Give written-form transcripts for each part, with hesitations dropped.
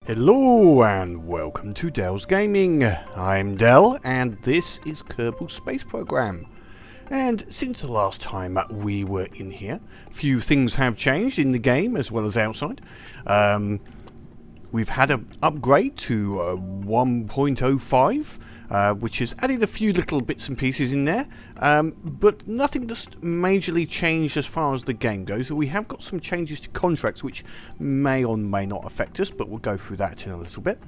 Hello and welcome to Dell's Gaming. I'm Dell and this is Kerbal Space Program. And since the last time we were in here, few things have changed in the game as well as outside. We've had an upgrade to 1.05, which has added a few little bits and pieces in there, but nothing that's majorly changed as far as the game goes. We have got some changes to contracts which may or may not affect us, but we'll go through that in a little bit.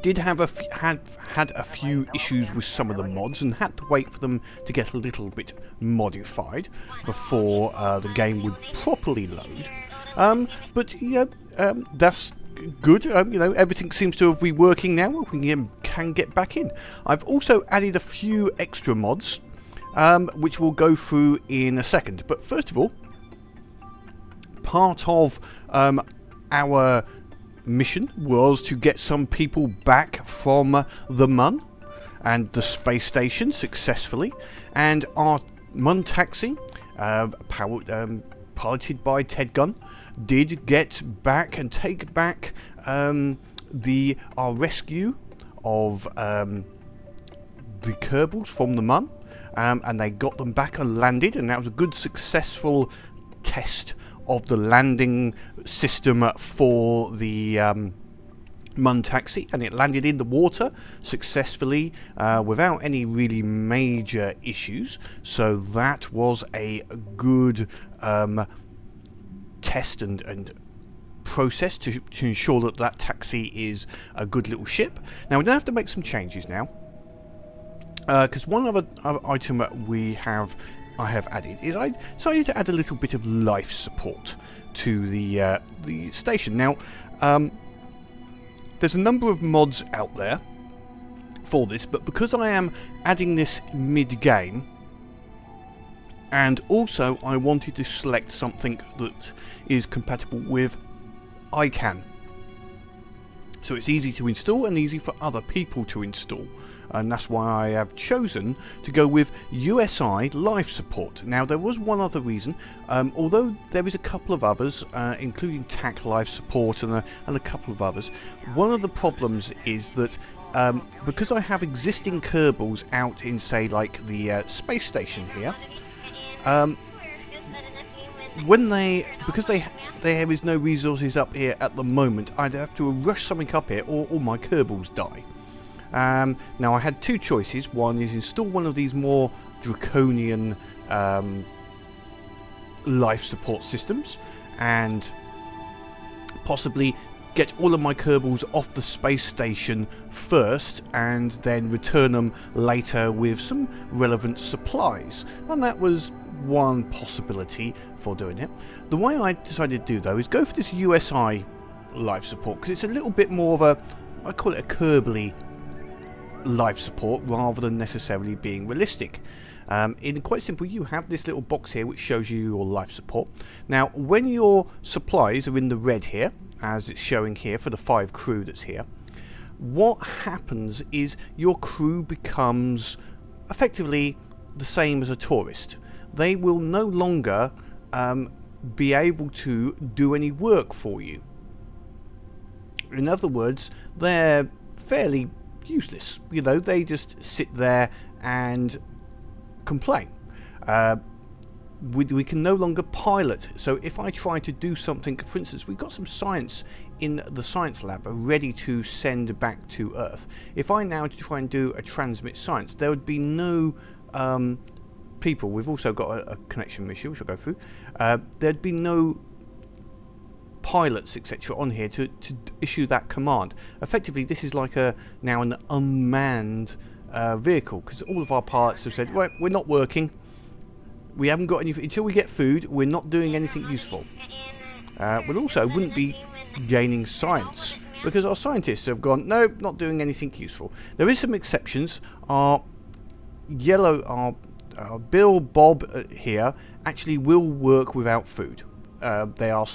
Did have had a few issues with some of the mods and had to wait for them to get a little bit modified before the game would properly load. But you know, that's good. You know, everything seems to be working now. We can get back in. I've also added a few extra mods, which we'll go through in a second. But first of all, part of our mission was to get some people back from the Mun and the space station successfully, and our Mun Taxi, piloted by Ted Gunn, did get back and take back our rescue of the Kerbals from the Mun, and they got them back and landed, and that was a good successful test of the landing system for the Mun Taxi, and it landed in the water successfully without any really major issues. So that was a good test and process to ensure that that taxi is a good little ship. Now we don't have to make some changes now, because one other item that I have added is I decided to add a little bit of life support to the station. Now there's a number of mods out there for this, but because I am adding this mid-game, and also I wanted to select something that is compatible with CKAN, so it's easy to install and easy for other people to install, and that's why I have chosen to go with USI Life Support. Now there was one other reason, although there is a couple of others, including TAC Life Support and a couple of others. One of the problems is that because I have existing Kerbals out in, say, like the space station here, because there is no resources up here at the moment, I'd have to rush something up here or all my Kerbals die. Now I had two choices. One is install one of these more draconian life support systems and possibly get all of my Kerbals off the space station first and then return them later with some relevant supplies, and that was one possibility for doing it. The way I decided to do though is go for this USI life support, because it's a little bit more of a, I call it a Kerbal-y life support rather than necessarily being realistic. In quite simple, you have this little box here which shows you your life support. Now when your supplies are in the red here, as it's showing here for the 5 crew that's here, what happens is your crew becomes effectively the same as a tourist. They will no longer be able to do any work for you. In other words, they're fairly useless. You know, they just sit there and complain. We can no longer pilot. So if I try to do something, for instance, we've got some science in the science lab ready to send back to Earth. If I now try and do a transmit science, there would be no people. We've also got a connection issue which I'll go through. There'd be no pilots etc on here to issue that command. Effectively this is like now an unmanned vehicle, because all of our pilots have said, right, we're not working, we haven't got anything until we get food, we're not doing anything useful. But also wouldn't be gaining science, because our scientists have gone, no, not doing anything useful. There is some exceptions. Our Bill, Bob here actually will work without food. They are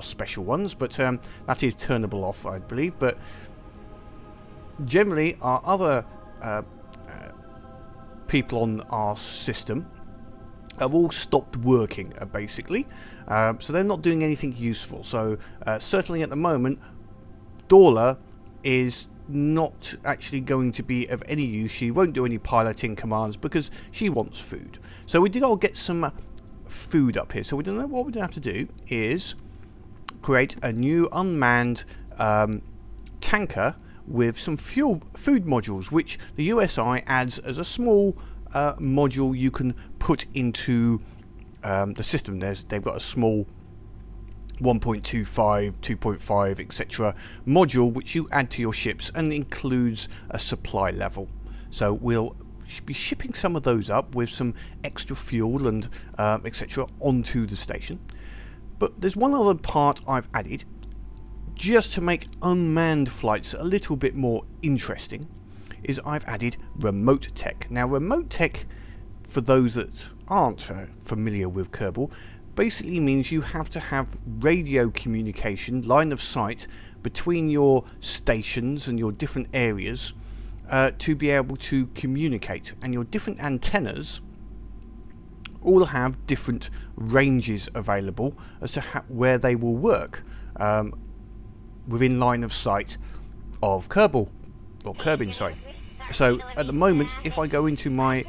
special ones, but that is turnable off, I believe. But generally, our other people on our system have all stopped working, basically. So they're not doing anything useful. So certainly at the moment, Dorla is not actually going to be of any use. She won't do any piloting commands because she wants food. So we did all get some food up here. So we don't know what we're going to have to do is create a new unmanned tanker with some food modules, which the USI adds as a small module you can put into the system. They've got a small 1.25, 2.5, etc. module which you add to your ships and includes a supply level. So we'll be shipping some of those up with some extra fuel and etc. onto the station. But there's one other part I've added just to make unmanned flights a little bit more interesting, is I've added remote tech. Now remote tech, for those that aren't familiar with Kerbal, basically means you have to have radio communication, line of sight, between your stations and your different areas to be able to communicate. And your different antennas all have different ranges available as to where they will work within line of sight of Kerbal, or Kerbin, sorry. So at the moment, if I go into my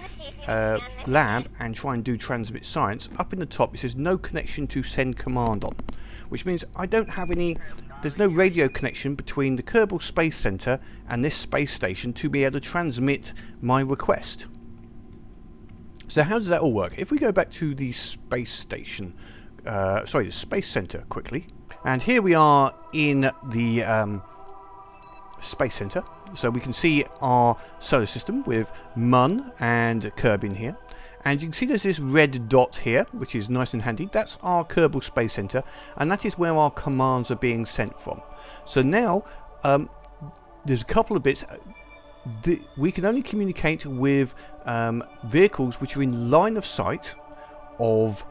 lab and try and do transmit science, up in the top it says no connection to send command on, which means I don't have any, there's no radio connection between the Kerbal Space Center and this space station to be able to transmit my request. So how does that all work? If we go back to the space station, the space center quickly, and here we are in the space center. So we can see our solar system with Mun and Kerbin here, and you can see there's this red dot here which is nice and handy. That's our Kerbal Space Center, and that is where our commands are being sent from. So now there's a couple of bits. We can only communicate with vehicles which are in line of sight of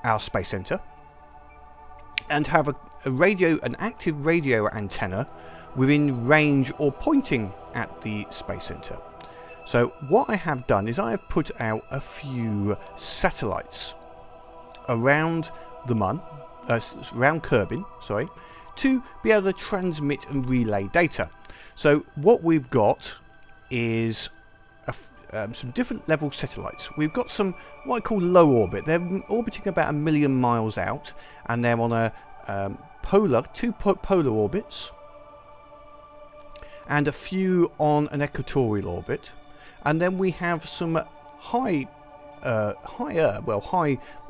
our space center and have an active radio antenna within range or pointing at the space center. So what I have done is I have put out a few satellites around the around Kerbin, sorry, to be able to transmit and relay data. So what we've got is some different level satellites. We've got some what I call low orbit. They're orbiting about 1 million miles out, and they're on a two polar orbits, and a few on an equatorial orbit, and then we have some high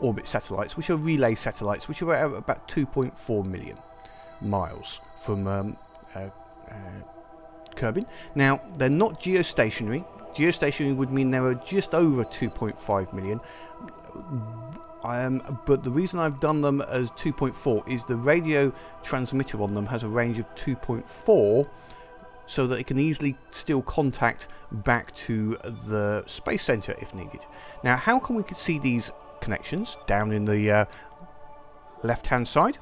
orbit satellites, which are relay satellites, which are at about 2.4 million miles from Kerbin. Now they're not geostationary. Geostationary would mean they were just over 2.5 million. But the reason I've done them as 2.4 is the radio transmitter on them has a range of 2.4, so that it can easily still contact back to the space center if needed. Now how can we see these connections? Down in the left hand side,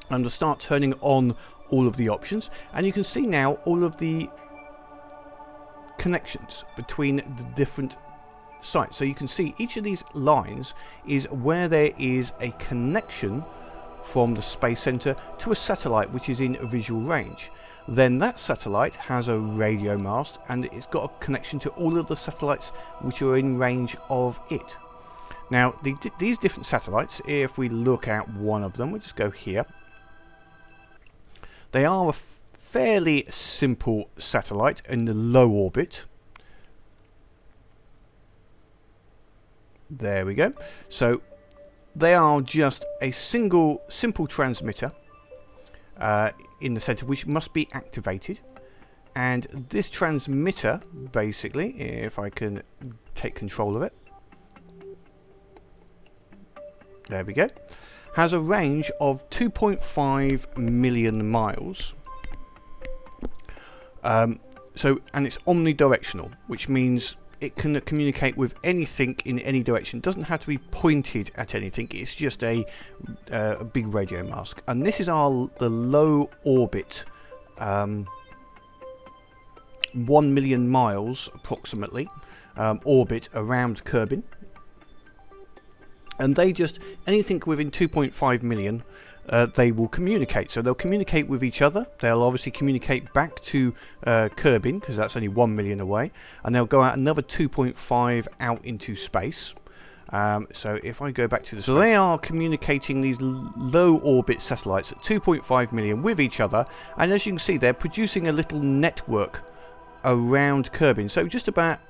I'm going to start turning on all of the options, and you can see now all of the connections between the different sites. So you can see each of these lines is where there is a connection from the space center to a satellite which is in visual range. Then that satellite has a radio mast, and it's got a connection to all of the satellites which are in range of it. Now these different satellites, if we look at one of them, we'll just go here. They are a fairly simple satellite in the low orbit. There we go. So they are just a simple transmitter in the center, which must be activated, and this transmitter, basically, if I can take control of it, there we go, has a range of 2.5 million miles. And it's omnidirectional, which means it can communicate with anything in any direction. It doesn't have to be pointed at anything. It's just a big radio mask. And this is the low orbit, 1 million miles approximately, orbit around Kerbin. and they just, anything within 2.5 million, they will communicate. So they'll communicate with each other. They'll obviously communicate back to Kerbal, because that's only 1 million away, and they'll go out another 2.5 out into space. So if I go back to the, so they are communicating, these low orbit satellites at 2.5 million with each other, and as you can see, they're producing a little network around Kerbal. So just about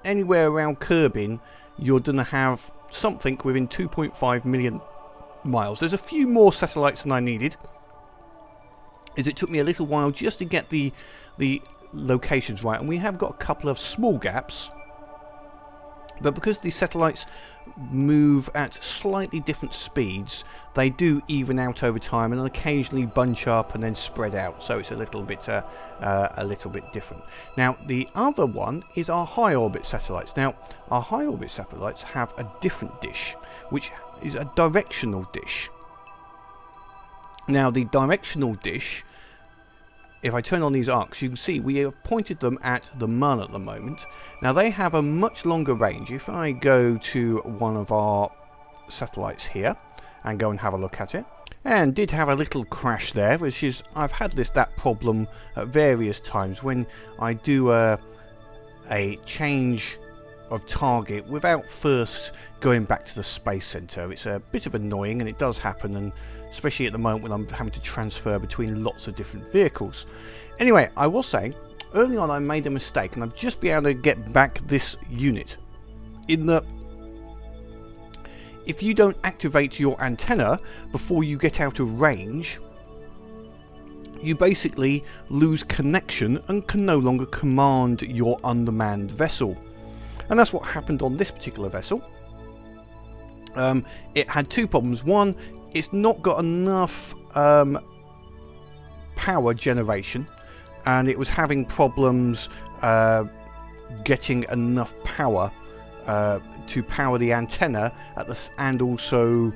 anywhere around Kerbal, you're going to have something within 2.5 million miles. There's a few more satellites than I needed, as it took me a little while just to get the locations right, and we have got a couple of small gaps, but because these satellites move at slightly different speeds, they do even out over time, and occasionally bunch up and then spread out, so it's a little bit different. Now the other one is our high orbit satellites. Now our high orbit satellites have a different dish, which is a directional dish. Now the directional dish, if I turn on these arcs, you can see we have pointed them at the Mun at the moment. Now they have a much longer range. If I go to one of our satellites here and go and have a look at it, and did have a little crash there, which is, I've had that problem at various times when I do a change of target without first going back to the space center. It's a bit of annoying, and it does happen, and especially at the moment when I'm having to transfer between lots of different vehicles. Anyway, I was saying early on I made a mistake, and I've just been able to get back this unit in that if you don't activate your antenna before you get out of range, you basically lose connection and can no longer command your unmanned vessel. And that's what happened on this particular vessel. It had two problems. One, it's not got enough power generation, and it was having problems getting enough power to power the antenna and also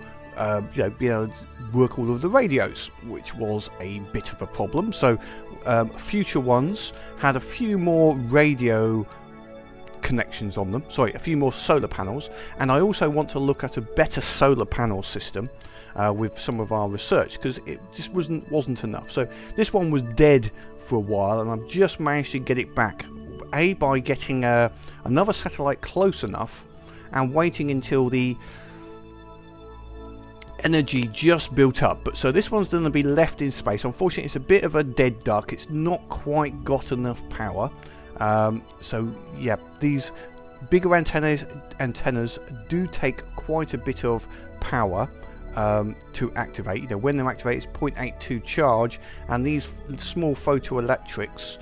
be able to work all of the radios, which was a bit of a problem. So future ones had a few more radio connections on them, sorry, a few more solar panels, and I also want to look at a better solar panel system with some of our research, because it just wasn't enough. So this one was dead for a while, and I've just managed to get it back, by getting another satellite close enough and waiting until the energy just built up. But so this one's going to be left in space. Unfortunately, it's a bit of a dead duck. It's not quite got enough power. So yeah, these bigger antennas do take quite a bit of power to activate. You know, when they're activated, it's 0.82 charge, and these small photoelectrics,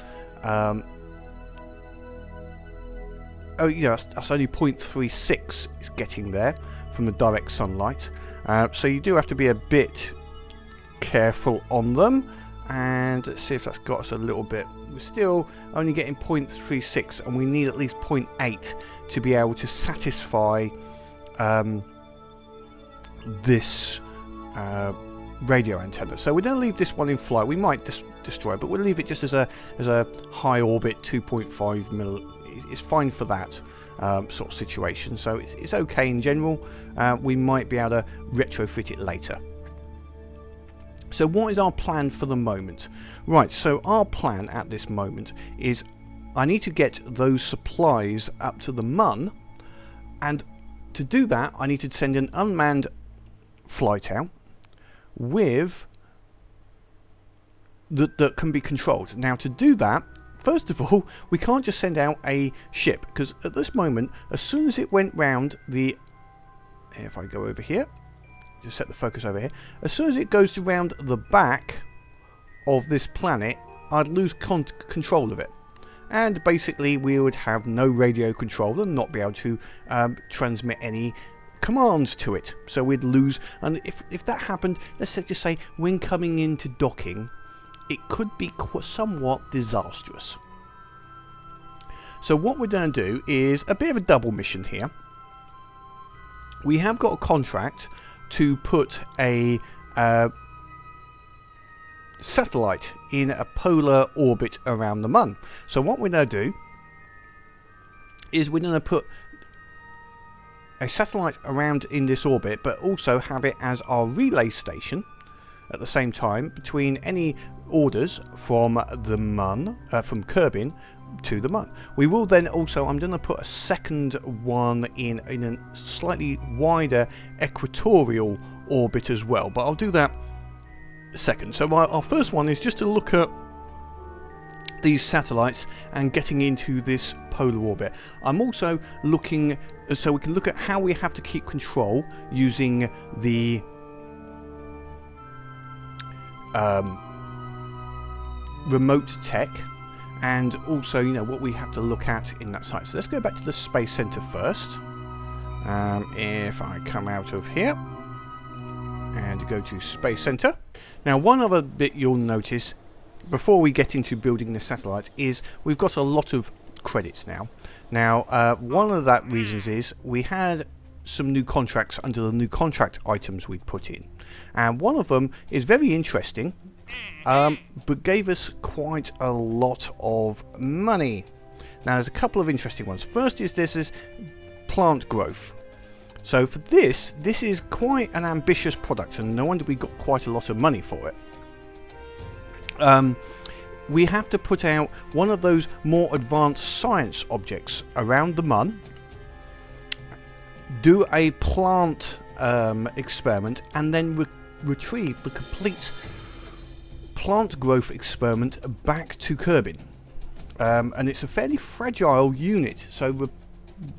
oh yeah, that's only 0.36 is getting there from the direct sunlight. So you do have to be a bit careful on them. And let's see if that's got us a little bit. We're still only getting 0.36, and we need at least 0.8 to be able to satisfy this radio antenna. So we're going to leave this one in flight. We might destroy it, but we'll leave it just as a high orbit 2.5 mil. It's fine for that sort of situation. So it's okay in general. We might be able to retrofit it later. So what is our plan for the moment? Right, so our plan at this moment is I need to get those supplies up to the Mun, and to do that I need to send an unmanned flight out with that can be controlled. Now to do that, first of all, we can't just send out a ship, because at this moment, as soon as it went round the, if I go over here, just set the focus over here, as soon as it goes around the back of this planet, I'd lose control of it, and basically we would have no radio control and not be able to transmit any commands to it. So we'd lose, and if that happened, let's just say when coming into docking, it could be somewhat disastrous. So what we're going to do is a bit of a double mission here. We have got a contract to put a satellite in a polar orbit around the Mun. So what we're going to do is we're going to put a satellite around in this orbit, but also have it as our relay station at the same time between any orders from the Mun, from Kerbin to the Mun. We will then also, I'm going to put a second one in a slightly wider equatorial orbit as well, but I'll do that second. So our first one is just to look at these satellites and getting into this polar orbit. I'm also looking, so we can look at how we have to keep control using the remote tech, and also, you know, what we have to look at in that site. So let's go back to the Space Center first. If I come out of here and go to Space Center. Now, one other bit you'll notice before we get into building the satellite is we've got a lot of credits now. Now, one of that reasons is we had some new contracts under the new contract items we'd put in, and one of them is very interesting, but gave us quite a lot of money. Now, there's a couple of interesting ones. First is this plant growth. So for this is quite an ambitious product, and no wonder we got quite a lot of money for it. We have to put out one of those more advanced science objects around the Mun, do a plant experiment, and then retrieve the complete plant growth experiment back to Kerbin. And it's a fairly fragile unit, so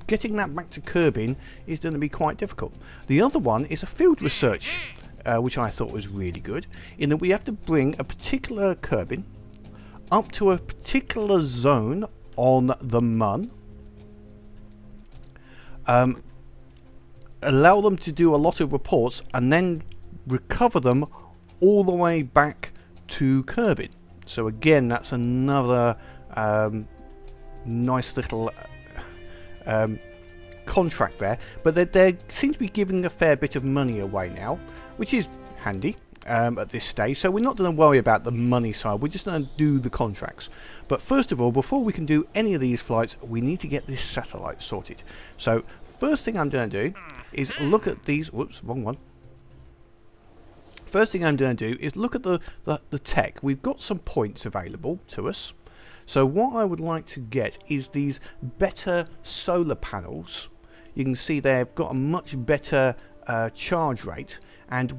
getting that back to Kerbin is going to be quite difficult. The other one is a field research, which I thought was really good, in that we have to bring a particular Kerbin up to a particular zone on the Mun, allow them to do a lot of reports, and then recover them all the way back to Kerbin. So again, that's another nice little contract there, but they seem to be giving a fair bit of money away now, which is handy at this stage. So we're not going to worry about the money side, we're just going to do the contracts. But first of all, before we can do any of these flights, we need to get this satellite sorted. So first thing I'm going to do is look at these, whoops, wrong one. First thing I'm going to do is look at the tech. We've got some points available to us. So what I would like to get is these better solar panels. You can see they've got a much better charge rate, and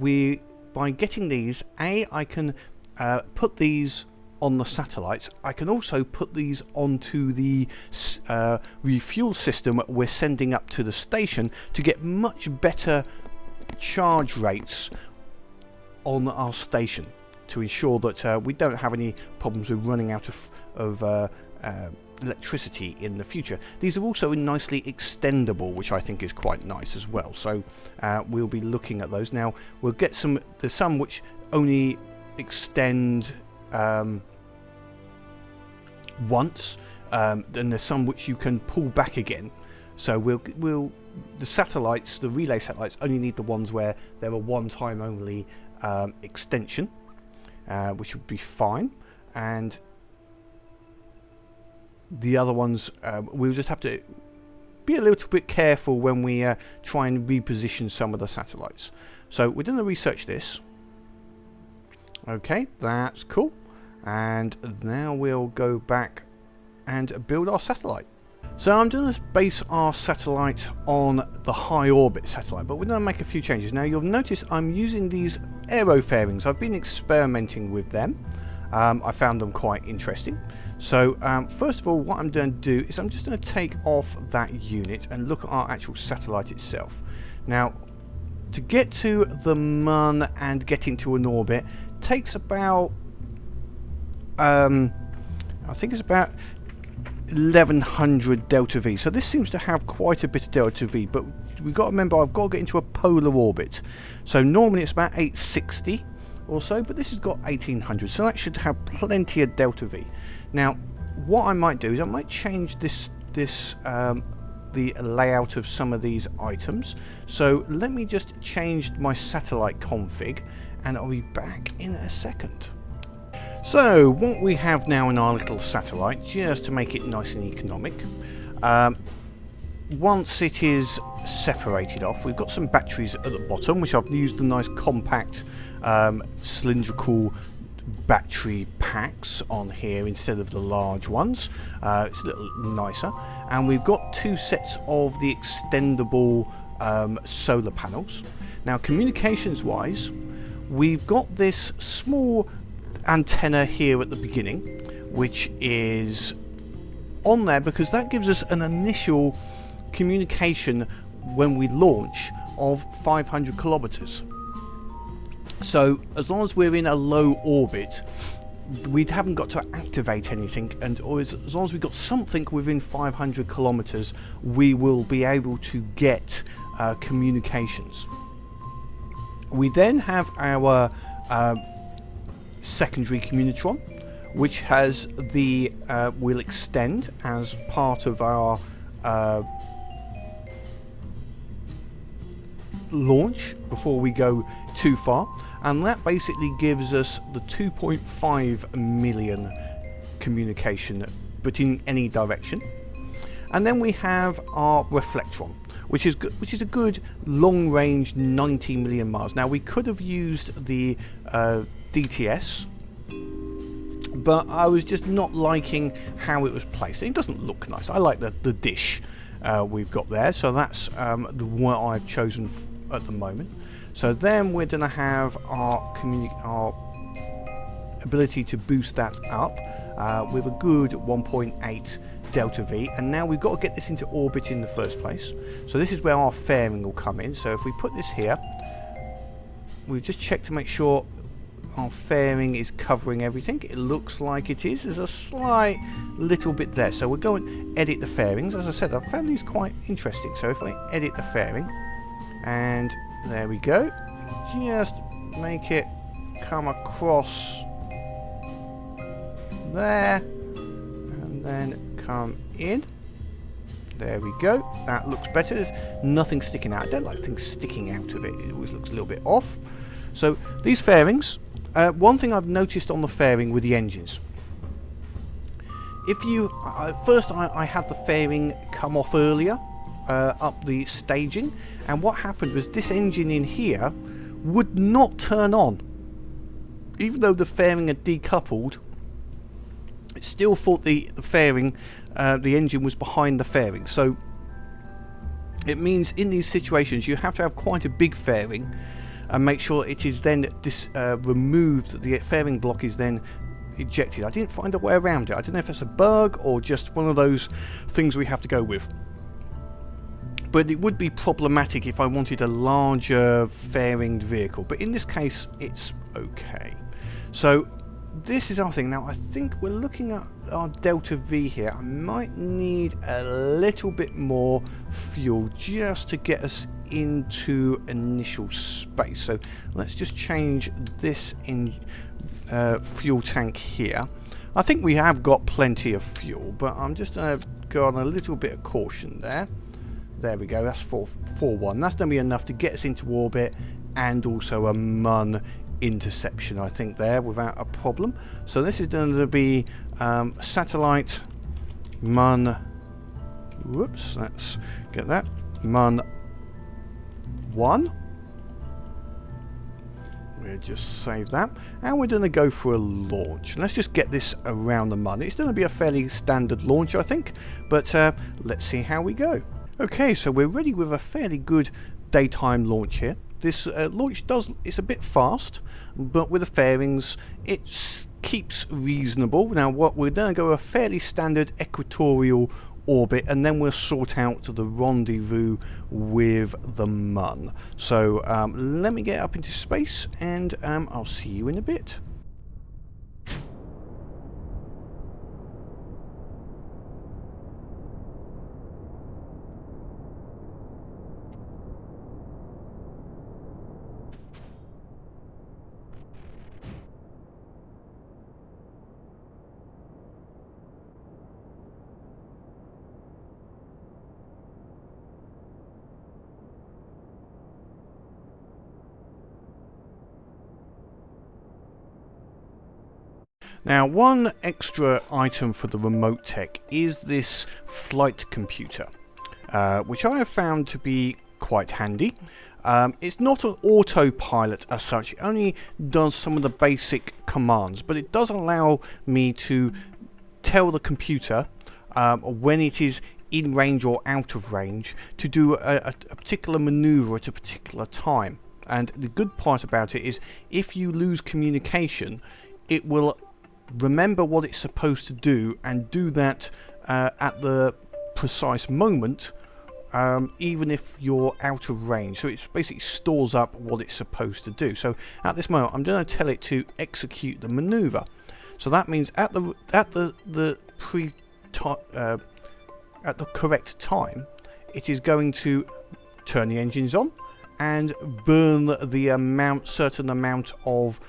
by getting these, I can put these on the satellites. I can also put these onto the refuel system we're sending up to the station to get much better charge rates on our station, to ensure that we don't have any problems with running out of electricity in the future. These are also nicely extendable, which I think is quite nice as well. So we'll be looking at those. Now we'll get some, there's some which only extend once, and there's some which you can pull back again. So the satellites, the relay satellites, only need the ones where they're a one-time only extension, which would be fine, and the other ones we'll just have to be a little bit careful when we try and reposition some of the satellites. So we're going to research this. Okay, that's cool. And now we'll go back and build our satellite. So I'm going to base our satellite on the high orbit satellite, but we're going to make a few changes. Now you'll notice I'm using these aero fairings. I've been experimenting with them. I found them quite interesting. So first of all, what I'm going to do is I'm just going to take off that unit and look at our actual satellite itself. Now, to get to the Mun and get into an orbit takes about I think it's about 1100 delta V. So this seems to have quite a bit of delta V, but we've got to remember I've got to get into a polar orbit. So normally it's about 860 or so, but this has got 1800, so that should have plenty of delta V. Now what I might do is I might change the layout of some of these items. So let me just change my satellite config and I'll be back in a second. So what we have now in our little satellite, just to make it nice and economic, once it is separated off. We've got some batteries at the bottom, which I've used the nice compact cylindrical battery packs on here instead of the large ones. It's a little nicer. And we've got 2 sets of the extendable solar panels. Now, communications wise, we've got this small antenna here at the beginning, which is on there because that gives us an initial communication when we launch of 500 kilometers. So as long as we're in a low orbit, we haven't got to activate anything, and as long as we've got something within 500 kilometers, we will be able to get communications. We then have our secondary communitron, which has the will extend as part of our launch before we go too far, and that basically gives us the 2.5 million communication, but in any direction. And then we have our reflectron, which is a good long range 90 million miles. Now, we could have used the DTS, but I was just not liking how it was placed. It doesn't look nice. I like the dish we've got there, so that's the one I've chosen at the moment. So then we're going to have our ability to boost that up with a good 1.8 delta V, and now we've got to get this into orbit in the first place. So this is where our fairing will come in. So if we put this here, we've just checked to make sure our fairing is covering everything. It looks like it is. There's a slight little bit there, so we'll go and edit the fairings. As I said, I found these quite interesting. So if I edit the fairing, and there we go, just make it come across there and then come in. There we go. That looks better. There's nothing sticking out. I don't like things sticking out of it. It always looks a little bit off. So these fairings, one thing I've noticed on the fairing with the engines, if you first I had the fairing come off earlier up the staging, and what happened was this engine in here would not turn on. Even though the fairing had decoupled, it still thought the fairing, the engine was behind the fairing. So it means in these situations you have to have quite a big fairing and make sure it is then removed, the fairing block is then ejected. I didn't find a way around it. I don't know if it's a bug or just one of those things we have to go with. But it would be problematic if I wanted a larger fairinged vehicle. But in this case, it's okay. So this is our thing. Now, I think we're looking at our delta V here. I might need a little bit more fuel just to get us into initial space. So let's just change this in fuel tank here. I think we have got plenty of fuel, but I'm just going to go on a little bit of caution there. There we go, that's 4.1. That's going to be enough to get us into orbit and also a Mun interception, I think, there without a problem. So this is going to be satellite Mun. Whoops, let's get that. Mun 1. We'll just save that. And we're going to go for a launch. Let's just get this around the Mun. It's going to be a fairly standard launch, I think. But let's see how we go. Okay, so we're ready with a fairly good daytime launch here. This launch it's a bit fast, but with the fairings it keeps reasonable. Now we're going to go a fairly standard equatorial orbit, and then we'll sort out the rendezvous with the Mun. So let me get up into space, and I'll see you in a bit. Now, one extra item for the remote tech is this flight computer. which I have found to be quite handy. It's not an autopilot as such, it only does some of the basic commands, but it does allow me to tell the computer when it is in range or out of range to do a particular maneuver at a particular time. And the good part about it is if you lose communication, it will remember what it's supposed to do and do that at the precise moment, even if you're out of range. So it basically stores up what it's supposed to do. So at this moment I'm going to tell it to execute the maneuver. So that means at the correct time, it is going to turn the engines on and burn the certain amount of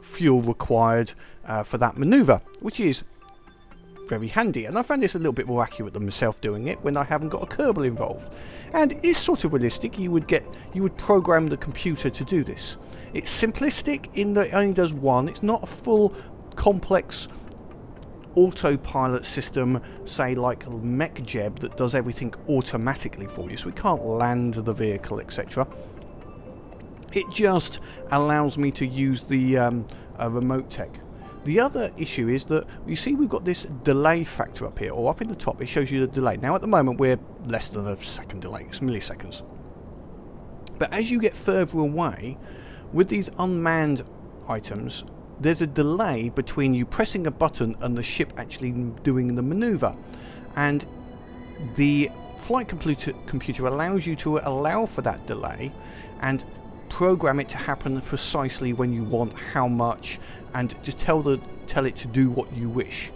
fuel required for that maneuver, which is very handy. And I found this a little bit more accurate than myself doing it when I haven't got a Kerbal involved. And it's sort of realistic. You would program the computer to do this. It's simplistic in that it only does one. It's not a full complex autopilot system, say like MechJeb, that does everything automatically for you, so we can't land the vehicle, etc. It just allows me to use the remote tech. The other issue is that you see we've got this delay factor up here, or up in the top. It shows you the delay. Now at the moment we're less than a second delay, it's milliseconds. But as you get further away with these unmanned items, there's a delay between you pressing a button and the ship actually doing the maneuver, and the flight computer allows you to allow for that delay and program it to happen precisely when you want, how much, and just tell it to do what you wish.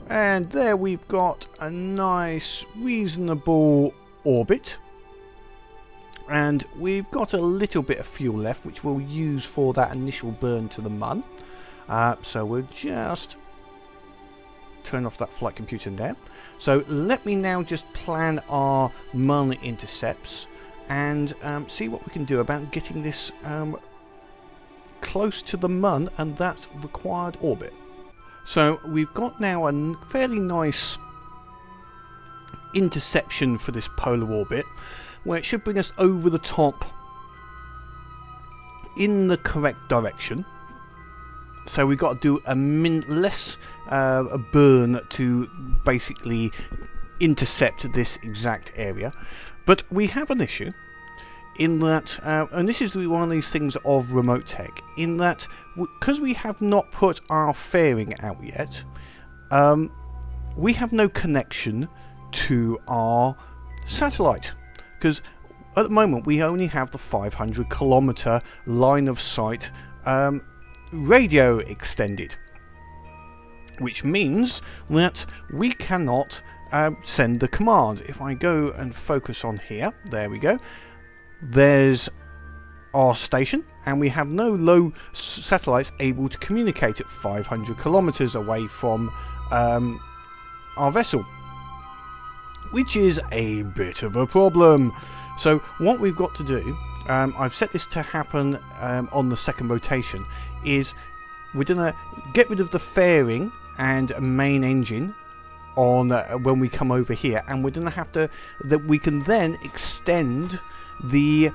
And there we've got a nice reasonable orbit, and we've got a little bit of fuel left which we'll use for that initial burn to the Mun. So we'll just turn off that flight computer in there. So let me now just plan our Mun intercepts and see what we can do about getting this close to the Mun and that required orbit. So we've got now a fairly nice interception for this polar orbit, where it should bring us over the top in the correct direction. So we've got to do less a burn to basically intercept this exact area. But we have an issue in that, and this is one of these things of remote tech, in that because we have not put our fairing out yet, we have no connection to our satellite. Because at the moment we only have the 500 kilometer line of sight radio extended, which means that we cannot send the command. If I go and focus on here, there we go, there's our station, and we have no low satellites able to communicate at 500 kilometers away from our vessel, which is a bit of a problem. So what we've got to do, I've set this to happen on the second rotation, is we're going to get rid of the fairing and main engine on when we come over here, and we're going to have to, that we can then extend the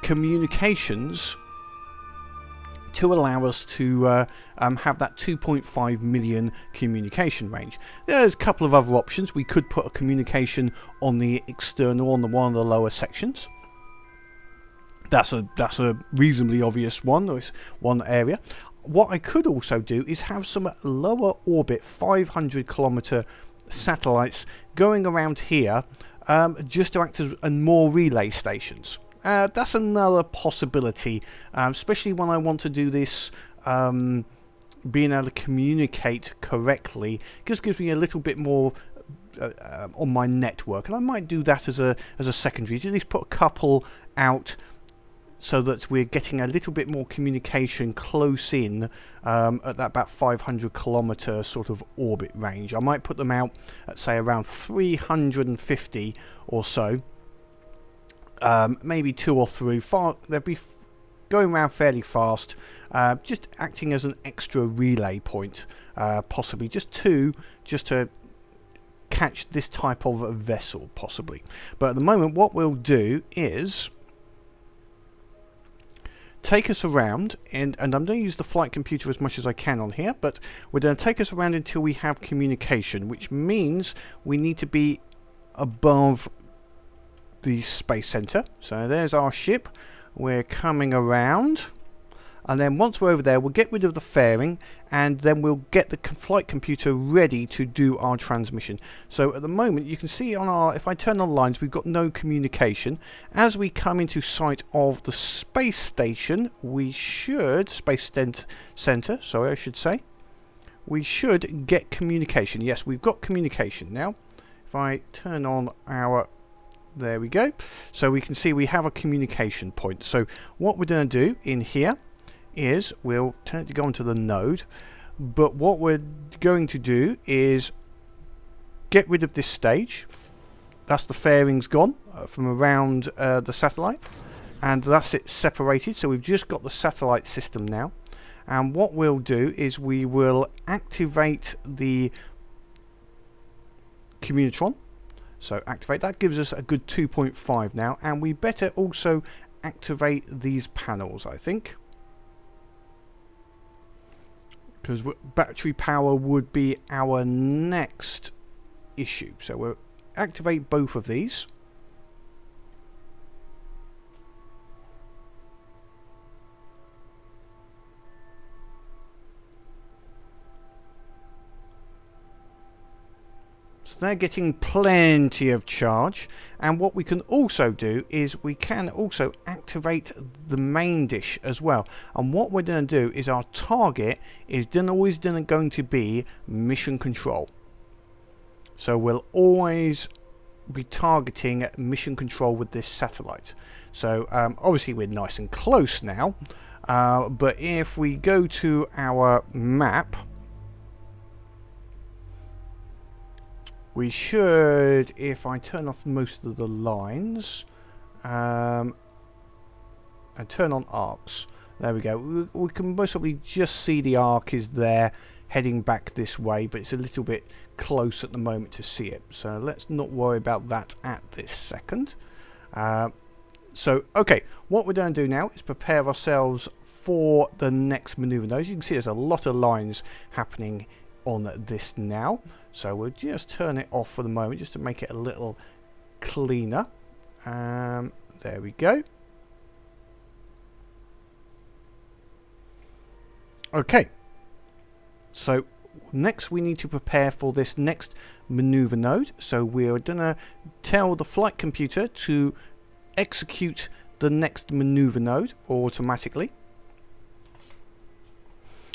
communications to allow us to have that 2.5 million communication range. There's a couple of other options. We could put a communication on the external, on one of the lower sections. That's a reasonably obvious one. There's one area. What I could also do is have some lower orbit 500 kilometer satellites going around here, just to act as more relay stations. That's another possibility, especially when I want to do this, being able to communicate correctly. Just gives me a little bit more on my network, and I might do that as a secondary, to at least put a couple out so that we're getting a little bit more communication close in at that about 500 kilometer sort of orbit range. I might put them out at say around 350 or so. Maybe 2 or 3. They'll be going around fairly fast, just acting as an extra relay point, possibly just 2, just to catch this type of a vessel, possibly. But at the moment, what we'll do is take us around, and I'm going to use the flight computer as much as I can on here, but we're going to take us around until we have communication, which means we need to be above the space center. So there's our ship. We're coming around, and then once we're over there, we'll get rid of the fairing, and then we'll get the flight computer ready to do our transmission. So at the moment, you can see on our, if I turn on lines, we've got no communication. As we come into sight of the space station, we should, center, sorry, I should say, we should get communication. Yes, we've got communication now. If I turn on our, there we go. So we can see we have a communication point. So what we're going to do in here is we'll turn it to go onto the node, but what we're going to do is get rid of this stage. That's the fairings gone from around the satellite, and that's it separated. So we've just got the satellite system now, and what we'll do is we will activate the Communitron. So activate, that gives us a good 2.5 now, and we better also activate these panels, I think, because battery power would be our next issue. So we'll activate both of these. So they're getting plenty of charge, and what we can also do is we can also activate the main dish as well. And what we're going to do is our target is always going to be mission control. So we'll always be targeting mission control with this satellite. So obviously we're nice and close now, but if we go to our map, we should, if I turn off most of the lines and turn on arcs, there we go, we can most probably just see the arc is there heading back this way, but it's a little bit close at the moment to see it, so let's not worry about that at this second. So okay, what we're going to do now is prepare ourselves for the next maneuver. Now, as you can see, there's a lot of lines happening on this now, so we'll just turn it off for the moment just to make it a little cleaner. There we go. Okay, so next we need to prepare for this next maneuver node. So we're gonna tell the flight computer to execute the next maneuver node automatically,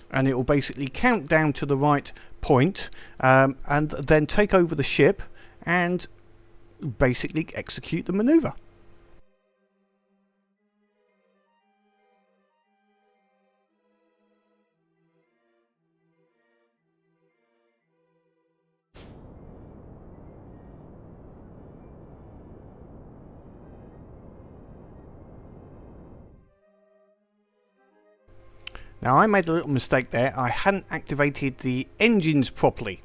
and it will basically count down to the right point, and then take over the ship and basically execute the maneuver. Now, I made a little mistake there. I hadn't activated the engines properly,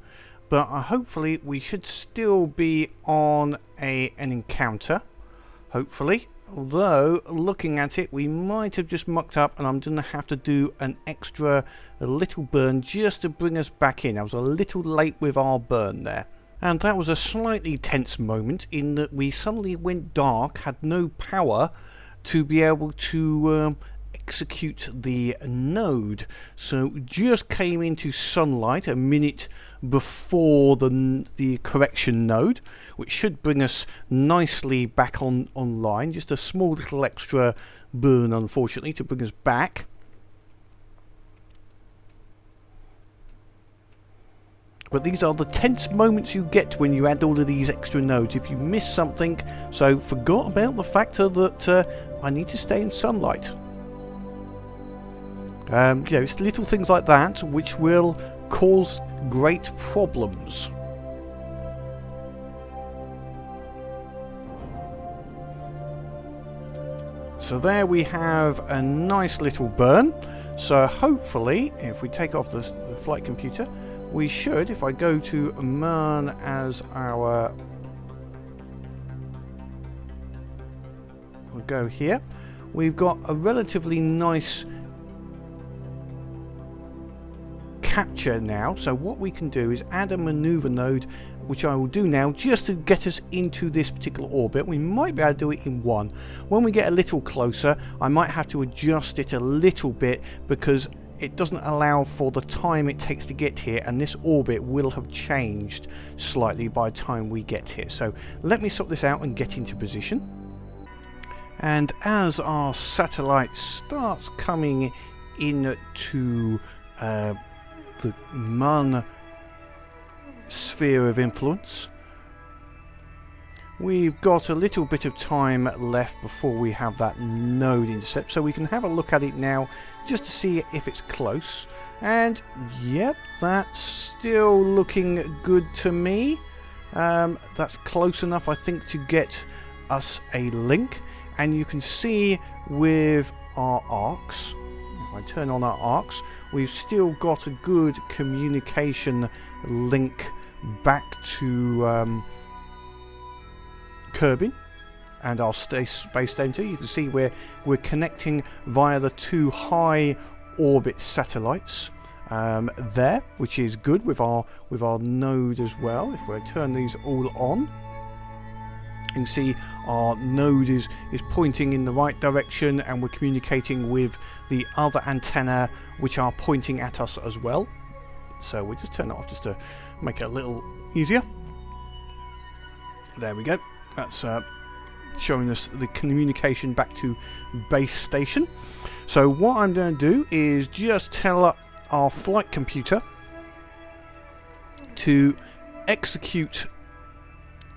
but hopefully we should still be on an encounter, hopefully. Although, looking at it, we might have just mucked up, and I'm going to have to do a little burn just to bring us back in. I was a little late with our burn there. And that was a slightly tense moment in that we suddenly went dark, had no power to be able to execute the node. So just came into sunlight a minute before the correction node, which should bring us nicely back online. Just a small little extra burn, unfortunately, to bring us back. But these are the tense moments you get when you add all of these extra nodes. If you miss something, so forgot about the factor that I need to stay in sunlight. You know, it's little things like that which will cause great problems. So there we have a nice little burn. So hopefully, if we take off the flight computer, we should, if I go to Mun as our... I'll go here. We've got a relatively nice capture now. So what we can do is add a maneuver node, which I will do now just to get us into this particular orbit. We might be able to do it in one. When we get a little closer, I might have to adjust it a little bit because it doesn't allow for the time it takes to get here, and this orbit will have changed slightly by the time we get here. So let me sort this out and get into position. And as our satellite starts coming into the Mun sphere of influence, we've got a little bit of time left before we have that node intercept, so we can have a look at it now just to see if it's close. And yep, that's still looking good to me. That's close enough, I think, to get us a link. And you can see with our arcs, if I turn on our arcs, we've still got a good communication link back to Kerbal and our space center. You can see we're connecting via the two high orbit satellites there, which is good with our node as well. If we turn these all on, you can see our node is pointing in the right direction, and we're communicating with the other antenna, which are pointing at us as well. So we'll just turn it off just to make it a little easier. There we go. That's showing us the communication back to base station. So what I'm going to do is just tell our flight computer to execute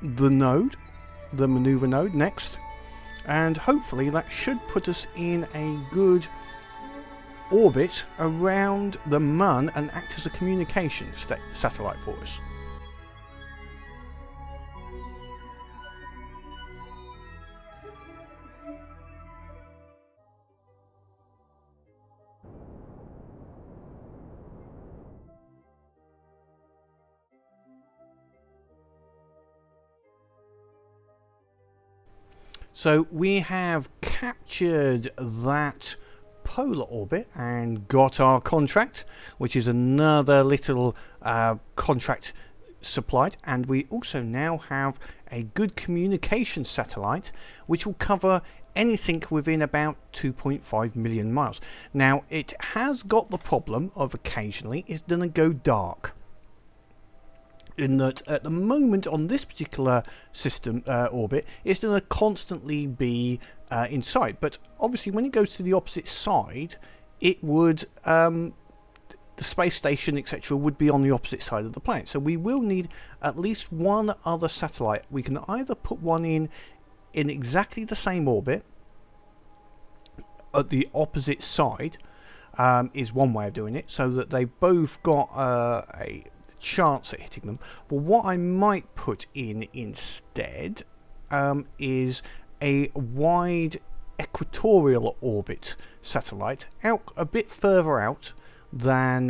the node, the maneuver node, next, and hopefully that should put us in a good orbit around the Mun and act as a communication satellite for us. So we have captured that polar orbit and got our contract, which is another little contract supplied, and we also now have a good communication satellite which will cover anything within about 2.5 million miles. Now it has got the problem of occasionally it's going to go dark, in that at the moment on this particular system orbit it's going to constantly be in sight, but obviously when it goes to the opposite side it would the space station etc would be on the opposite side of the planet, so we will need at least one other satellite. We can either put one in exactly the same orbit at the opposite side, is one way of doing it, so that they both got a chance at hitting them. But what I might put in instead is a wide equatorial orbit satellite out a bit further out than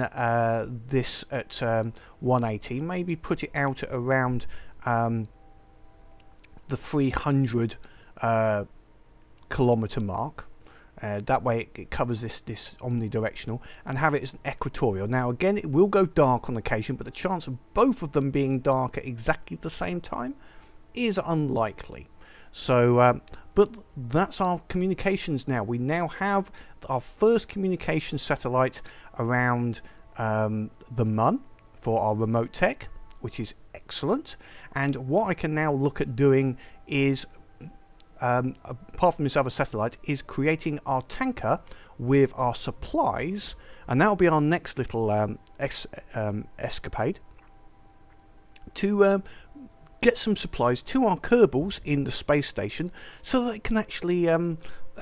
this at 180. Maybe put it out at around the 300 kilometer mark. That way it covers this omnidirectional, and have it as an equatorial. Now again, it will go dark on occasion, but the chance of both of them being dark at exactly the same time is unlikely. So but that's our communications now. We now have our first communication satellite around the Mun for our remote tech, which is excellent. And what I can now look at doing is, apart from this other satellite, is creating our tanker with our supplies, and that will be our next little escapade to get some supplies to our Kerbals in the space station, so that it can actually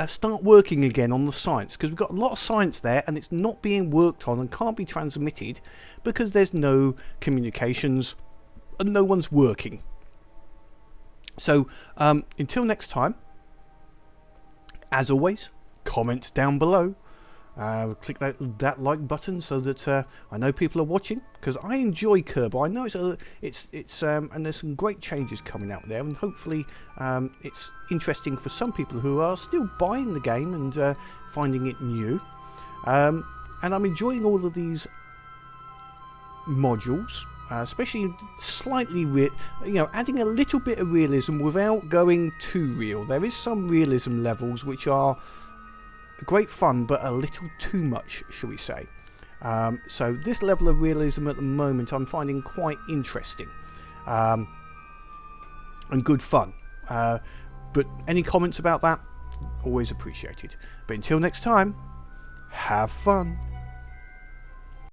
start working again on the science, because we've got a lot of science there and it's not being worked on and can't be transmitted because there's no communications and no one's working. So until next time, as always, comments down below, click that like button so that I know people are watching, because I enjoy Kerbal. I know it's and there's some great changes coming out there, and hopefully it's interesting for some people who are still buying the game and finding it new. And I'm enjoying all of these modules, especially slightly adding a little bit of realism without going too real. There is some realism levels which are great fun, but a little too much, shall we say. So this level of realism at the moment I'm finding quite interesting and good fun. But any comments about that, always appreciated. But until next time, have fun.